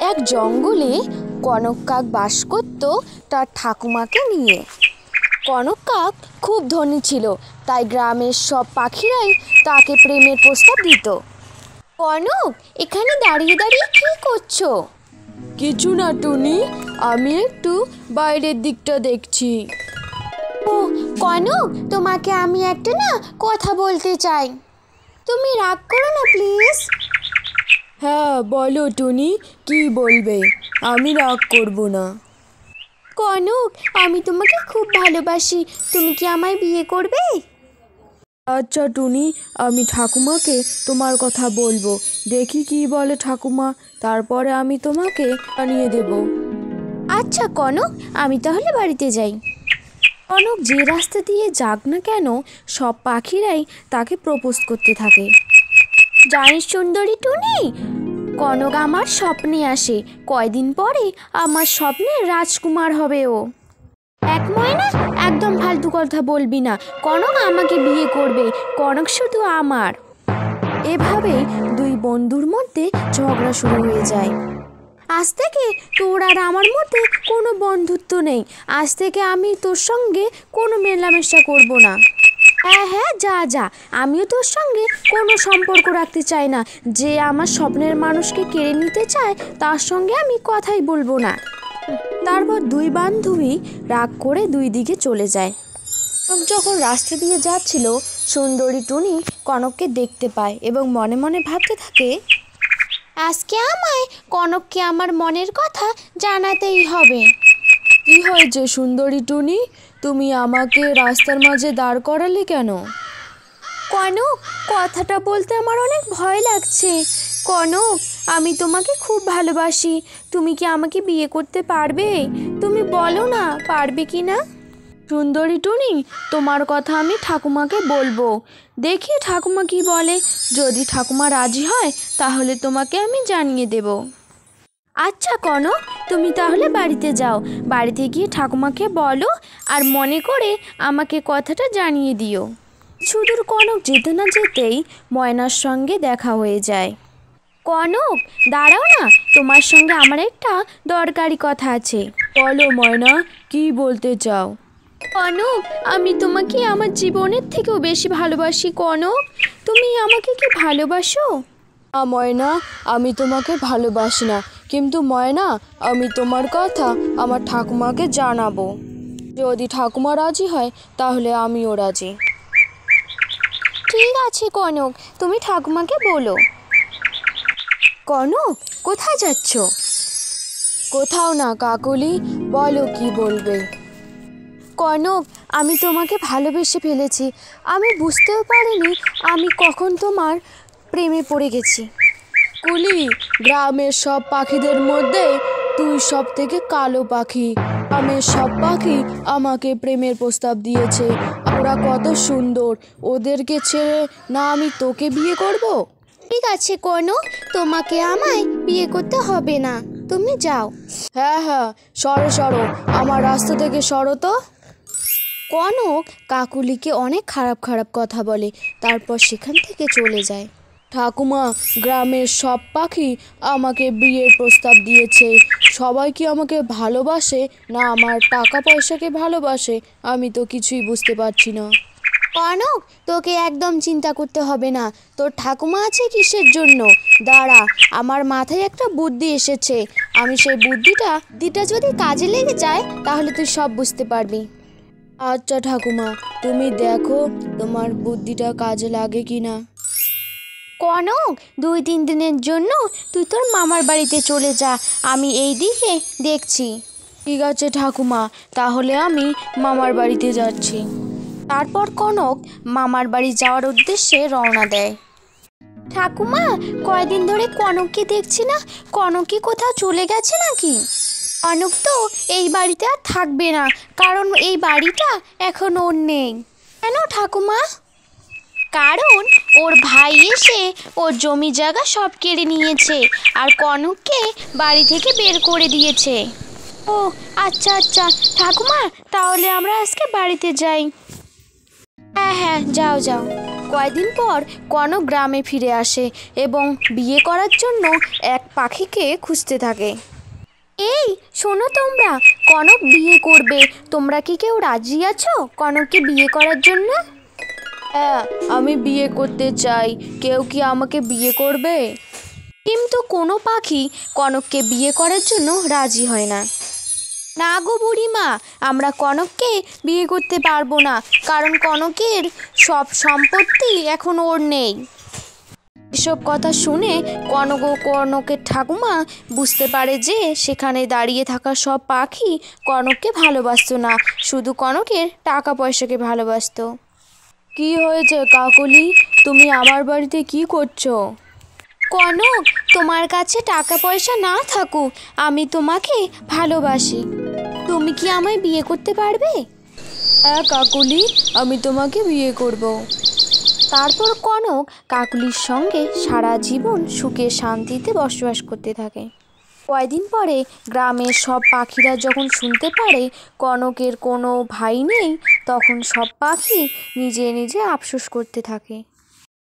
এক জঙ্গলে কনক কাক বাস করত তার ঠাকুমাকে নিয়ে। কনক কাক খুব ধনী ছিল, তাই গ্রামের সব পাখিরাই তাকে প্রেমের প্রস্তাব দিত। কনক, এখানে দাঁড়িয়ে দাঁড়িয়ে কী করছো? কিছু না টুনি, আমি একটু বাইরের দিকটা দেখছি। ও কনক, তোমাকে আমি একটা কথা বলতে চাই, তুমি রাগ করো না প্লিজ। হ্যাঁ বলো টুনি, কি বলবে? আমি রাগ করব না। কনক, আমি তোমাকে খুব ভালোবাসি, তুমি কি আমায় বিয়ে করবে? আচ্ছা টুনি, আমি ঠাকুমাকে তোমার কথা বলবো, দেখি কি বলে ঠাকুমা, তারপরে আমি তোমাকে জানিয়ে দেব। আচ্ছা কনক, আমি তাহলে বাড়িতে যাই। কনক যে রাস্তা দিয়ে যাক না কেন, সব পাখিরাই তাকে প্রপোজ করতে থাকে। জানিস সুন্দরী টুনি, কনক আমার স্বপ্নে আসে, কয়দিন পরে আমার স্বপ্নে রাজকুমার হবে ও। এক ময়না, একদম ফালতু কথা বলবি না, কনক আমাকে বিয়ে করবে, কনক শুধু আমার। এভাবেই দুই বন্ধুর মধ্যে ঝগড়া শুরু হয়ে যায়। আজ থেকে তোর আর আমার মধ্যে কোনো বন্ধুত্ব নেই, আজ থেকে আমি তোর সঙ্গে কোনো মেলামেশা করব না। হ্যাঁ হ্যাঁ, যা যা, আমিও তোর সঙ্গে কোনো সম্পর্ক রাখতে চাই না। যে আমার স্বপ্নের মানুষকে কেড়ে নিতে চায় তার সঙ্গে আমি কথাই বলবো না। তারপর দুই বান্ধবী রাগ করে দুই দিকে চলে যায়। যখন রাস্তা দিয়ে যাচ্ছিল, সুন্দরী টুনি কনককে দেখতে পায় এবং মনে মনে ভাবতে থাকে, আজকে আমায় কনককে আমার মনের কথা জানাতেই হবে। কি হয়েছে সুন্দরী টুনি, তুমি আমাকে রাস্তার মাঝে দাঁড় করালে কেন? কনক, কথাটা বলতে আমার অনেক ভয় লাগছে। কনক, আমি তোমাকে খুব ভালোবাসি, তুমি কি আমাকে বিয়ে করতে পারবে? তুমি বলো না, পারবে কি না? সুন্দরী টুনি, তোমার কথা আমি ঠাকুমাকে বলবো, দেখি ঠাকুমা কি বলে। যদি ঠাকুমা রাজি হয় তাহলে তোমাকে আমি জানিয়ে দেব। আচ্ছা কনক, তুমি তাহলে বাড়িতে যাও, বাড়িতে গিয়ে ঠাকুমাকে বলো আর মনে করে আমাকে কথাটা জানিয়ে দিও। সুদূর কনক যেতে না যেতেই ময়নার সঙ্গে দেখা হয়ে যায়। কনক, দাঁড়াও না, তোমার সঙ্গে আমার একটা দরকারি কথা আছে। বলো ময়না, কি বলতে চাও? কনক, আমি তোমাকে আমার জীবনের থেকেও বেশি ভালোবাসি। কনক, তুমি আমাকে কি ভালোবাসো? না ময়না, আমি তোমাকে ভালোবাসি না, কিন্তু ময়না আমি তোমার কথা আমার ঠাকুমাকে জানাবো। যদি ঠাকুমা রাজি হয় তাহলে আমিও রাজি। ঠিক আছে কনক, তুমি ঠাকুমাকে বলো। কনক, কোথায় যাচ্ছ? কোথাও না কাকলি, বলো কি বলবে। কনক, আমি তোমাকে ভালোবেসে ফেলেছি, আমি বুঝতেও পারিনি আমি কখন তোমার প্রেমে পড়ে গেছি। কুলি, গ্রামের সব পাখিদের মধ্যে তুই সব থেকে কালো পাখি। গ্রামের সব পাখি আমাকে প্রেমের প্রস্তাব দিয়েছে, ওরা কত সুন্দর, ওদেরকে ছেড়ে না আমি তোকে বিয়ে করব? ঠিক আছে কনক, তোমাকে আমায় বিয়ে করতে হবে না, তুমি যাও। হ্যাঁ হ্যাঁ, সরো সরো, আমার রাস্তা থেকে সরো তো। কনক কাকুলিকে অনেক খারাপ খারাপ কথা বলে, তারপর সেখান থেকে চলে যায়। ঠাকুমা, গ্রামের সব পাখি আমাকে বিয়ের প্রস্তাব দিয়েছে, সবাই কি আমাকে ভালোবাসে না আমার টাকা পয়সাকে ভালোবাসে, আমি তো কিছুই বুঝতে পারছি না। কনক, তোকে একদম চিন্তা করতে হবে না, তোর ঠাকুমা আছে কিসের জন্য। দাঁড়া, আমার মাথায় একটা বুদ্ধি এসেছে, আমি সেই বুদ্ধিটা যদি কাজে লেগে যায় তাহলে তুই সব বুঝতে পারবি। আচ্ছা ঠাকুমা, তুমি দেখো তোমার বুদ্ধিটা কাজে লাগে কি না। কনক, 2-3 দিনের জন্য তুই তোর মামার বাড়িতে চলে যা, আমি এই দিকে দেখছি। ঠিক আছে ঠাকুমা, তাহলে আমি মামার বাড়িতে যাচ্ছি। তারপর কনক মামার বাড়ি যাওয়ার উদ্দেশ্যে রওনা দেয়। ঠাকুমা, কয়দিন ধরে কনককে দেখছি না, কনক কি কোথাও চলে গেছে নাকি? কনক তো এই বাড়িতে আর থাকবে না, কারণ এই বাড়িটা এখন ওর নেই। কেন ঠাকুমা? কারণ ওর ভাই এসে ওর জমি জায়গা সব কেড়ে নিয়েছে আর কনককে বাড়ি থেকে বের করে দিয়েছে। ও আচ্ছা আচ্ছা ঠাকুমা, তাহলে আমরা আজকে বাড়িতে যাই। হ্যাঁ হ্যাঁ, যাও যাও। কয়দিন পর কনক গ্রামে ফিরে আসে এবং বিয়ে করার জন্য এক পাখিকে খুঁজতে থাকে। এই শোনো, তোমরা, কনক বিয়ে করবে। তোমরা কি কেউ রাজি আছো কনককে বিয়ে করার জন্য? হ্যাঁ, আমি বিয়ে করতে চাই। কেউ কি আমাকে বিয়ে করবে? কিন্তু কোনো পাখি কনককে বিয়ে করার জন্য রাজি হয় না। না গো বুড়িমা, আমরা কনককে বিয়ে করতে পারবো না, কারণ কনকের সব সম্পত্তি এখন ওর নেই। এসব কথা শুনে কনক ও কনকের ঠাকুমা বুঝতে পারে যে সেখানে দাঁড়িয়ে থাকা সব পাখি কনককে ভালোবাসতো না, শুধু কনকের টাকা পয়সাকে ভালোবাসতো। কি হয়েছে কাকলি, তুমি আমার বাড়িতে কি করছো? কনক, তোমার কাছে টাকা পয়সা না থাকুক, আমি তোমাকে ভালোবাসি। তুমি কি আমায় বিয়ে করতে পারবে? হ্যাঁ কাকলি, আমি তোমাকে বিয়ে করব। তারপর কনক কাকলির সঙ্গে সারা জীবন সুখে শান্তিতে বসবাস করতে থাকে। কয়দিন পরে গ্রামের সব পাখিরা যখন শুনতে পারে কনকের কোনো ভাই নেই, তখন সব পাখি নিজে নিজে আফসোস করতে থাকে।